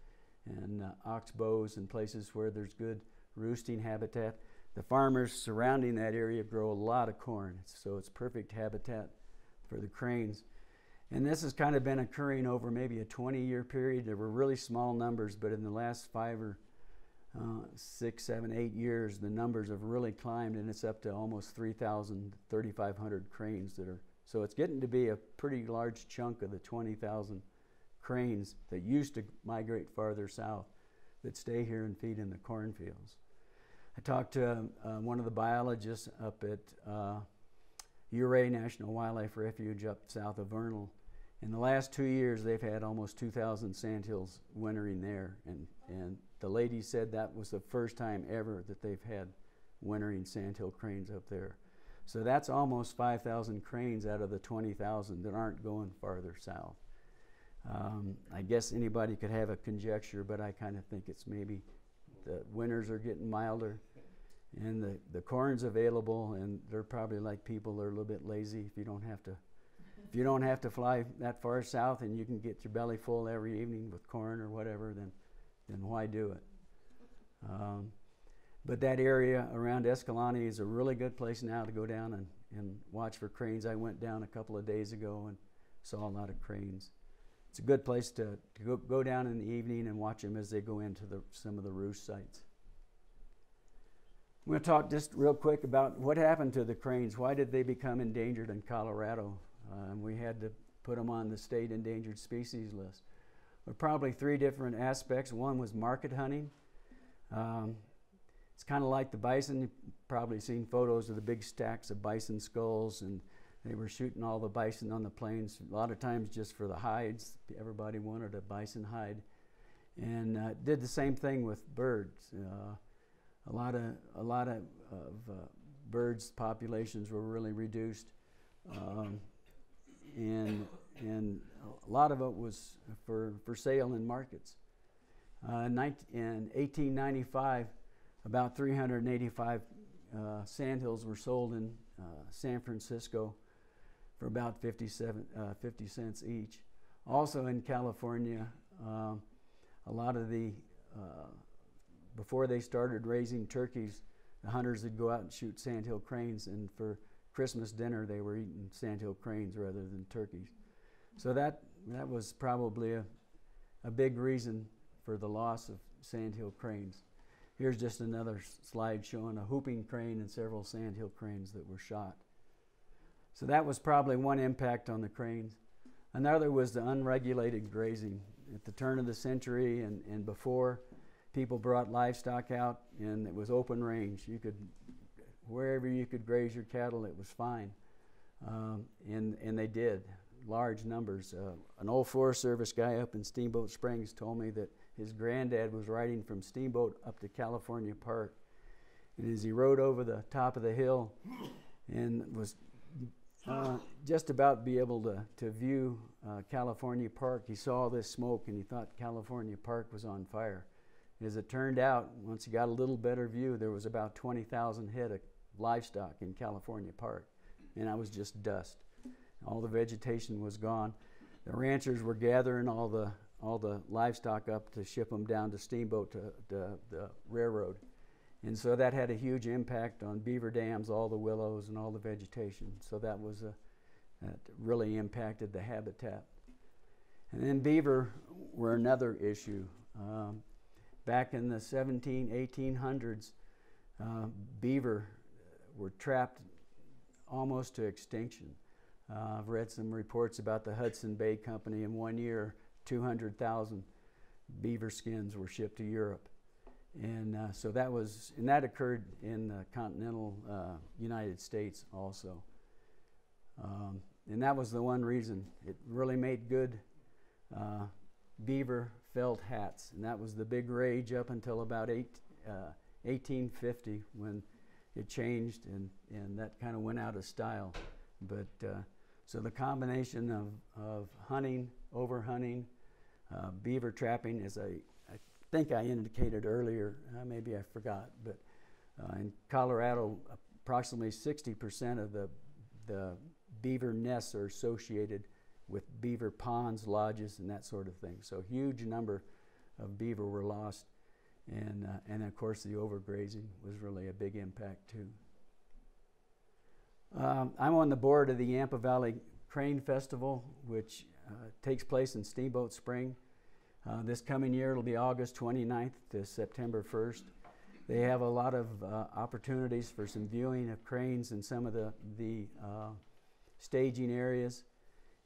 and oxbows and places where there's good roosting habitat. the farmers surrounding that area grow a lot of corn, so it's perfect habitat for the cranes. And this has kind of been occurring over maybe a 20-year period. There were really small numbers, but in the last 5 or 6, 7, 8 years, the numbers have really climbed, and it's up to almost 3,000, 3,500 cranes that are. So it's getting to be a pretty large chunk of the 20,000 cranes that used to migrate farther south that stay here and feed in the cornfields. I talked to one of the biologists up at Ouray National Wildlife Refuge up south of Vernal. In the last 2 years, they've had almost 2,000 sandhills wintering there, and the lady said that was the first time ever that they've had wintering sandhill cranes up there. So that's almost 5,000 cranes out of the 20,000 that aren't going farther south. I guess anybody could have a conjecture, but I kind of think it's maybe the winters are getting milder, and the corn's available, and they're probably like people, they're a little bit lazy. If you don't have to fly that far south and you can get your belly full every evening with corn or whatever, then why do it? But that area around Escalante is a really good place now to go down and watch for cranes. I went down a couple of days ago and saw a lot of cranes. It's a good place to go down in the evening and watch them as they go into some of the roost sites. I'm going to talk just real quick about what happened to the cranes. Why did they become endangered in Colorado? We had to put them on the state endangered species list. There were probably 3 different aspects. One was market hunting. It's kind of like the bison. You've probably seen photos of the big stacks of bison skulls, and they were shooting all the bison on the plains, a lot of times just for the hides. Everybody wanted a bison hide. And did the same thing with birds. A lot of birds populations were really reduced. And a lot of it was for sale in markets. In 1895, about 385 sandhills were sold in San Francisco for about 50 cents each. Also in California, a lot of the, before they started raising turkeys, the hunters would go out and shoot sandhill cranes, and for Christmas dinner they were eating sandhill cranes rather than turkeys. So that was probably a big reason for the loss of sandhill cranes. Here's just another slide showing a whooping crane and several sandhill cranes that were shot. So that was probably one impact on the cranes. Another was the unregulated grazing. At the turn of the century and before, people brought livestock out, and it was open range. You could, wherever you could graze your cattle, it was fine. And they did, large numbers. An old Forest Service guy up in Steamboat Springs told me that his granddad was riding from Steamboat up to California Park. And as he rode over the top of the hill and was just about be able to view California Park, he saw this smoke and he thought California Park was on fire. As it turned out, once he got a little better view, there was about 20,000 head of livestock in California Park, and that was just dust. All the vegetation was gone. The ranchers were gathering all the livestock up to ship them down to Steamboat to the railroad. And so that had a huge impact on beaver dams, all the willows and all the vegetation. So that really impacted the habitat. And then beaver were another issue. Back in the 1800s, beaver were trapped almost to extinction. I've read some reports about the Hudson Bay Company. In 1 year, 200,000 beaver skins were shipped to Europe. And so that occurred in the continental United States also. And that was the one reason. It really made good beaver felt hats, and that was the big rage up until about 1850 when it changed, and that kind of went out of style. But so the combination of hunting, overhunting, beaver trapping, as I think I indicated earlier, maybe I forgot, but in Colorado, approximately 60% of the beaver nests are associated with beaver ponds, lodges, and that sort of thing. So a huge number of beaver were lost. And of course the overgrazing was really a big impact too. I'm on the board of the Yampa Valley Crane Festival, which takes place in Steamboat Spring. This coming year it'll be August 29th to September 1st. They have a lot of opportunities for some viewing of cranes in some of the staging areas,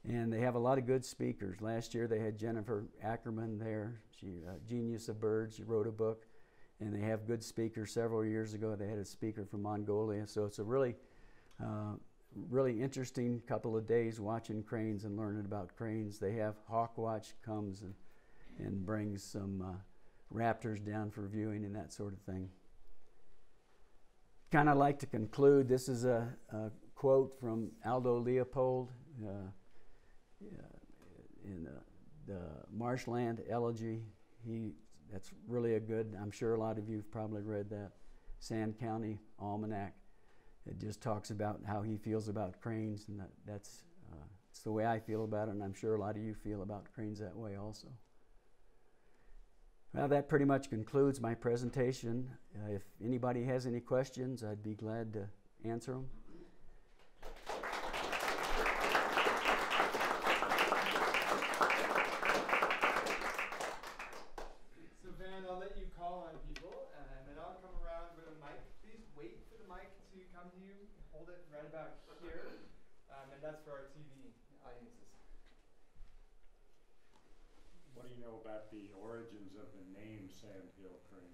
and they have a lot of good speakers. Last year they had Jennifer Ackerman there. She Genius of Birds. She wrote a book, and they have good speakers. Several years ago they had a speaker from Mongolia, so it's a really interesting couple of days watching cranes and learning about cranes. They have Hawk Watch comes and brings some raptors down for viewing and that sort of thing. Kind of like to conclude, this is a quote from Aldo Leopold in the Marshland Elegy. That's really a good, I'm sure a lot of you have probably read that, Sand County Almanac. It just talks about how he feels about cranes, and that's it's the way I feel about it, and I'm sure a lot of you feel about cranes that way also. Well, that pretty much concludes my presentation. If anybody has any questions, I'd be glad to answer them. So Van, I'll let you call on people, and then I'll come around with a mic. Please wait for the mic to come to you. Hold it right about here, and that's for our TV audiences. What do you know about the origins of the name Sandhill Crane?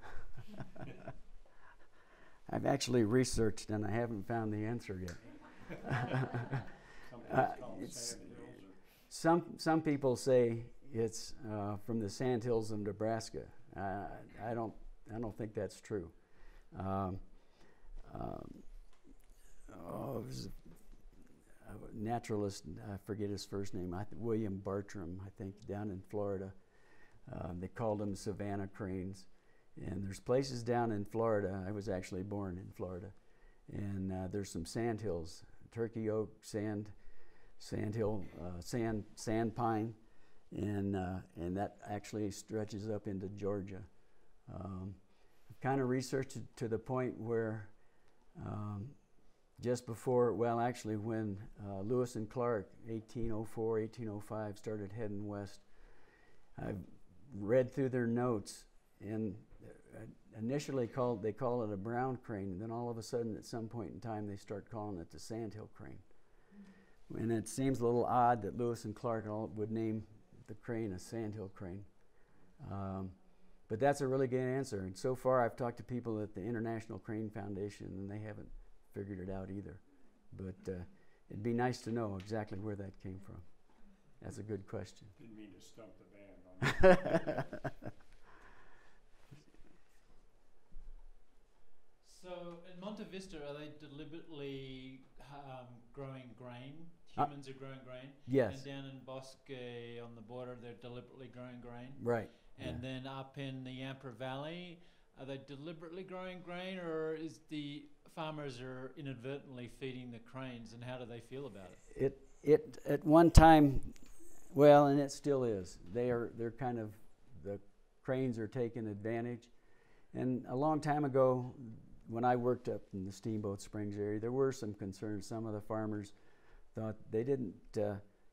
I've actually researched and I haven't found the answer yet. Some people say it's from the Sandhills of Nebraska. I don't think that's true. It was a naturalist, I forget his first name, William Bartram, I think, down in Florida. They called them Savannah cranes. And there's places down in Florida, I was actually born in Florida, and there's some sandhills, Turkey oak, sandhill, sand pine, and that actually stretches up into Georgia. I've kind of researched it to the point where just before, well, actually when Lewis and Clark, 1804, 1805, started heading west, I've read through their notes, and initially they call it a brown crane, and then all of a sudden at some point in time they start calling it the Sandhill Crane. And it seems a little odd that Lewis and Clark would name the crane a Sandhill Crane. But that's a really good answer, and so far I've talked to people at the International Crane Foundation and they haven't figured it out either. But it'd be nice to know exactly where that came from. That's a good question. Didn't mean to stump the band on that. So in Monte Vista, are they deliberately growing grain? Humans are growing grain? Yes. And down in Bosque on the border, they're deliberately growing grain? Right. And then up in the Yampa Valley, are they deliberately growing grain, or is the farmers are inadvertently feeding the cranes, and how do they feel about it? It at one time, well, and it still is. They're kind of, the cranes are taking advantage. And a long time ago, when I worked up in the Steamboat Springs area, there were some concerns. Some of the farmers thought they didn't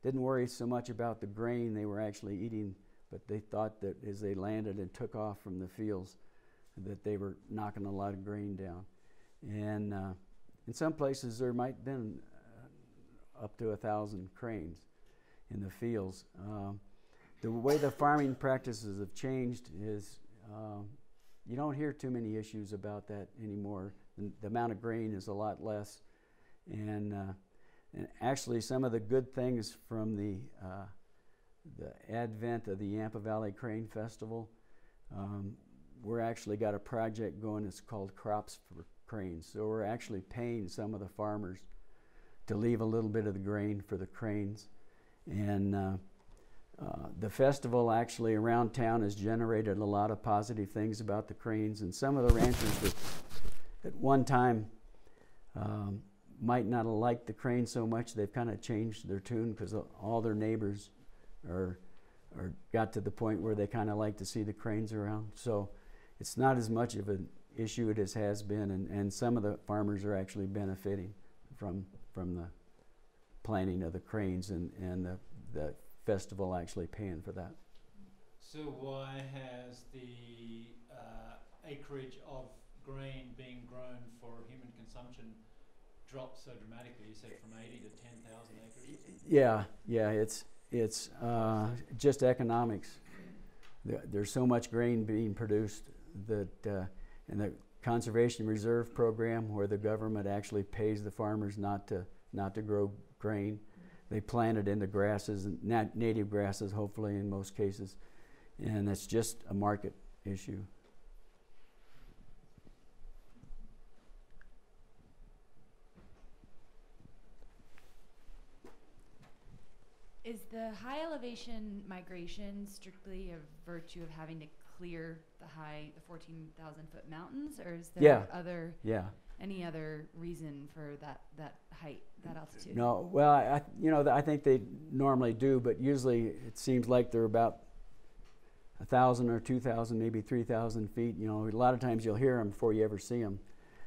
worry so much about the grain they were actually eating, but they thought that as they landed and took off from the fields, that they were knocking a lot of grain down. And in some places there might have been up to 1,000 cranes in the fields. The way the farming practices have changed is you don't hear too many issues about that anymore. The amount of grain is a lot less, and actually some of the good things from the advent of the Yampa Valley Crane Festival, we're actually got a project going. It's called Crops for Cranes. So we're actually paying some of the farmers to leave a little bit of the grain for the cranes, and the festival actually around town has generated a lot of positive things about the cranes, and some of the ranchers that at one time might not have liked the crane so much, they've kind of changed their tune because all their neighbors are got to the point where they kind of like to see the cranes around. So it's not as much of an issue it has been, and some of the farmers are actually benefiting from the planting of the cranes and the festival actually paying for that. So why has the acreage of grain being grown for human consumption dropped so dramatically? You said from 80 to 10,000 acres? Yeah, it's just economics. There's so much grain being produced that in the Conservation Reserve Program, where the government actually pays the farmers not to grow grain, they plant it into grasses, native grasses hopefully in most cases, and it's just a market issue. Is the high elevation migration strictly a virtue of having to clear the 14,000 foot mountains, or is there any other reason for that height, that altitude? No, well, I think they normally do, but usually it seems like they're about 1,000 or 2,000, maybe 3,000 feet. A lot of times you'll hear them before you ever see them,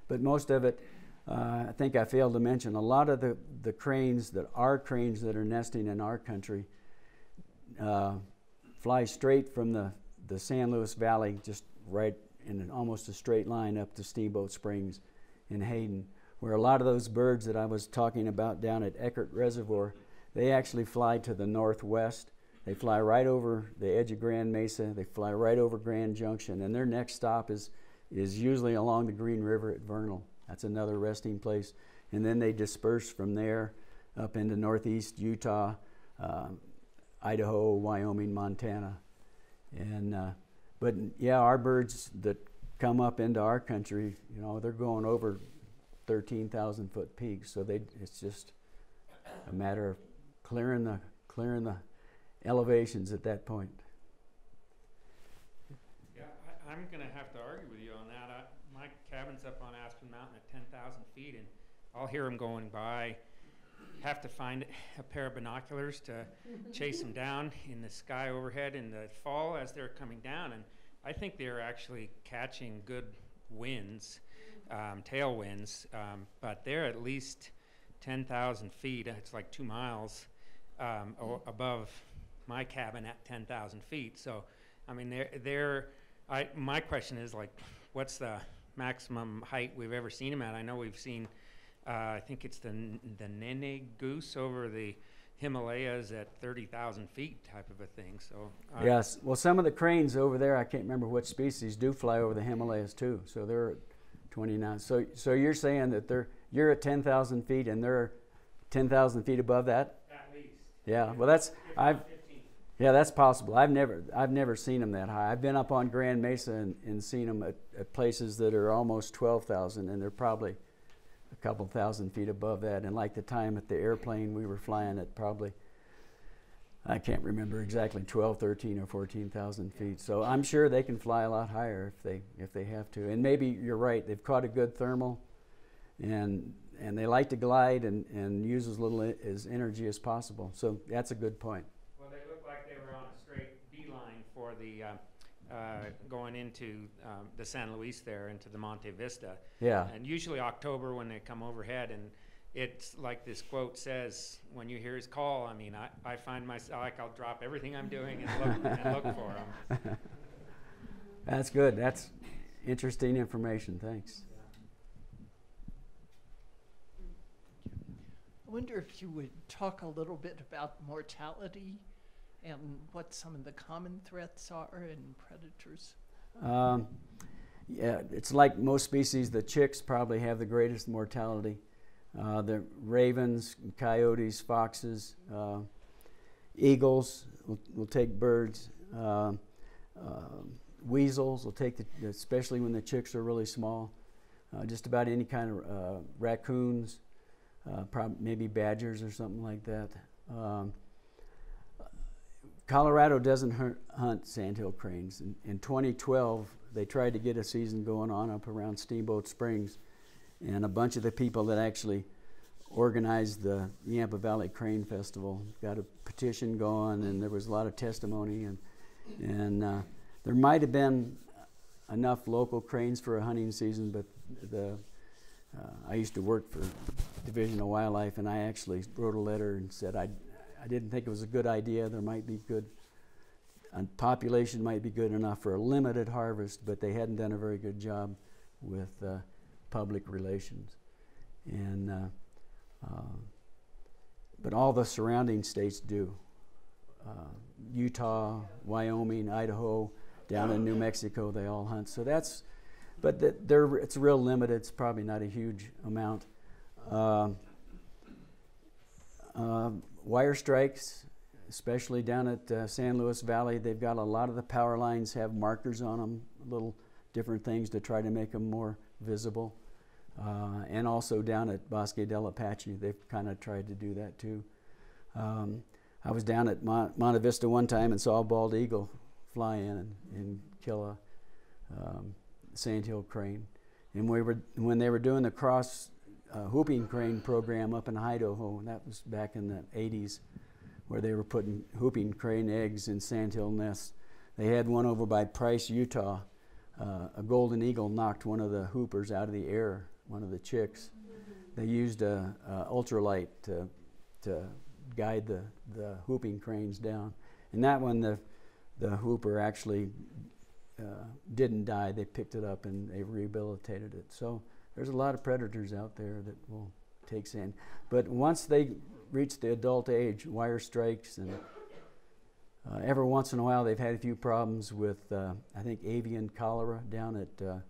but most of it. I think I failed to mention a lot of the cranes that are nesting in our country fly straight from the San Luis Valley, just right in almost a straight line up to Steamboat Springs in Hayden, where a lot of those birds that I was talking about down at Eckert Reservoir, they actually fly to the northwest. They fly right over the edge of Grand Mesa. They fly right over Grand Junction, and their next stop is usually along the Green River at Vernal. That's another resting place. And then they disperse from there up into northeast Utah, Idaho, Wyoming, Montana. And but yeah, our birds that come up into our country, they're going over 13,000 foot peaks. So it's just a matter of clearing the elevations at that point. Yeah, I'm going to have to argue with you on that. My cabin's up on Aspen Mountain at 10,000 feet, and I'll hear them going by. Have to find a pair of binoculars to chase them down in the sky overhead in the fall as they're coming down. And I think they're actually catching good winds, tailwinds, but they're at least 10,000 feet. It's like 2 miles above my cabin at 10,000 feet. So, I mean, my question is, like, what's the maximum height we've ever seen them at? I know we've seen, I think it's the Nene goose over the Himalayas at 30,000 feet type of a thing. So yes, well, some of the cranes over there, I can't remember what species, do fly over the Himalayas too. So they're at 29. So you're saying that you're at 10,000 feet and they're 10,000 feet above that? At least. Yeah. Well, that's possible. I've never seen them that high. I've been up on Grand Mesa and seen them at places that are almost 12,000, and they're probably a couple thousand feet above that. And like the time at the airplane, we were flying at probably, I can't remember exactly, 12, 13, or 14,000 feet. So I'm sure they can fly a lot higher if they have to. And maybe you're right. They've caught a good thermal, and they like to glide and use as little as energy as possible. So that's a good point. Well, they look like they were on a straight beeline for the going into the San Luis there, into the Monte Vista. Yeah. And usually October when they come overhead, and it's like this quote says, when you hear his call, I mean, I find myself, like, I'll drop everything I'm doing and look for him. That's good. That's interesting information. Thanks. I wonder if you would talk a little bit about mortality and what some of the common threats are and predators. Yeah, it's like most species. The chicks probably have the greatest mortality. The ravens, coyotes, foxes, eagles will take birds. Weasels will take, especially when the chicks are really small. Just about any kind of raccoons, maybe badgers or something like that. Colorado doesn't hunt sandhill cranes. In 2012, they tried to get a season going on up around Steamboat Springs, and a bunch of the people that actually organized the Yampa Valley Crane Festival got a petition going, and there was a lot of testimony, and there might have been enough local cranes for a hunting season, but I used to work for Division of Wildlife, and I actually wrote a letter and said I didn't think it was a good idea. There might be good, population might be good enough for a limited harvest, but they hadn't done a very good job with public relations. And but all the surrounding states do. Utah, Wyoming, Idaho, down in New Mexico, they all hunt. So that's, but it's real limited. It's probably not a huge amount. Wire strikes, especially down at San Luis Valley, they've got a lot of the power lines have markers on them, little different things to try to make them more visible. And also down at Bosque del Apache, they've kind of tried to do that too. I was down at Monte Vista one time and saw a bald eagle fly in and kill a Sandhill crane. And when they were doing the cross whooping crane program up in Idaho, and that was back in the 80s, where they were putting whooping crane eggs in sandhill nests. They had one over by Price, Utah. A golden eagle knocked one of the hoopers out of the air, one of the chicks. They used a ultralight to guide the whooping cranes down. And that one, the hooper actually didn't die. They picked it up and they rehabilitated it. So there's a lot of predators out there that will take sand. But once they reach the adult age, wire strikes, and every once in a while they've had a few problems with, I think, avian cholera down at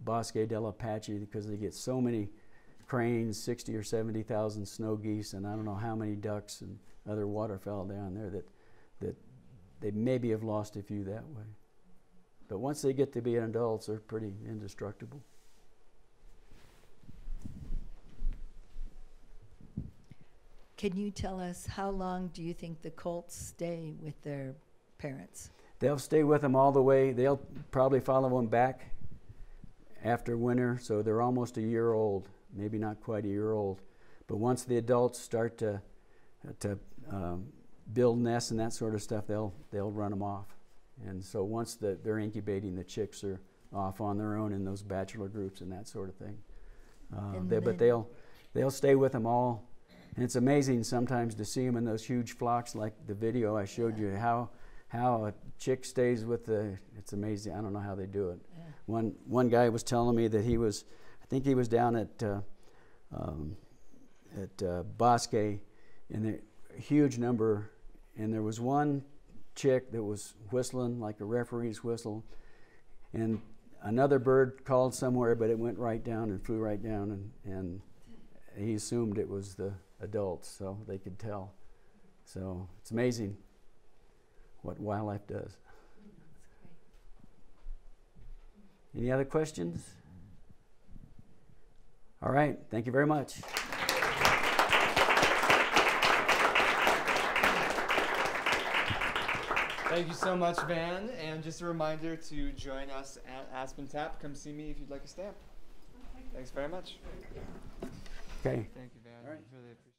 Bosque del Apache, because they get so many cranes, 60 or 70,000 snow geese, and I don't know how many ducks and other waterfowl down there that they maybe have lost a few that way. But once they get to be adults, they're pretty indestructible. Can you tell us how long do you think the colts stay with their parents? They'll stay with them all the way. They'll probably follow them back after winter, so they're almost a year old, maybe not quite a year old. But once the adults start to build nests and that sort of stuff, they'll run them off. And so once they're incubating, the chicks are off on their own in those bachelor groups and that sort of thing. But they'll stay with them all. And it's amazing sometimes to see them in those huge flocks, like the video I showed you, how a chick stays with it's amazing. I don't know how they do it. Yeah. One guy was telling me that I think he was down at Bosque, and a huge number, and there was one chick that was whistling like a referee's whistle, and another bird called somewhere, but it went right down and flew right down, and he assumed it was the adults, so they could tell. So it's amazing what wildlife does. Any other questions? All right, thank you very much. Thank you so much, Van. And just a reminder to join us at Aspen Tap. Come see me if you'd like a stamp. Thanks very much. Okay. Thank you, Van. All right. Really appreciate it.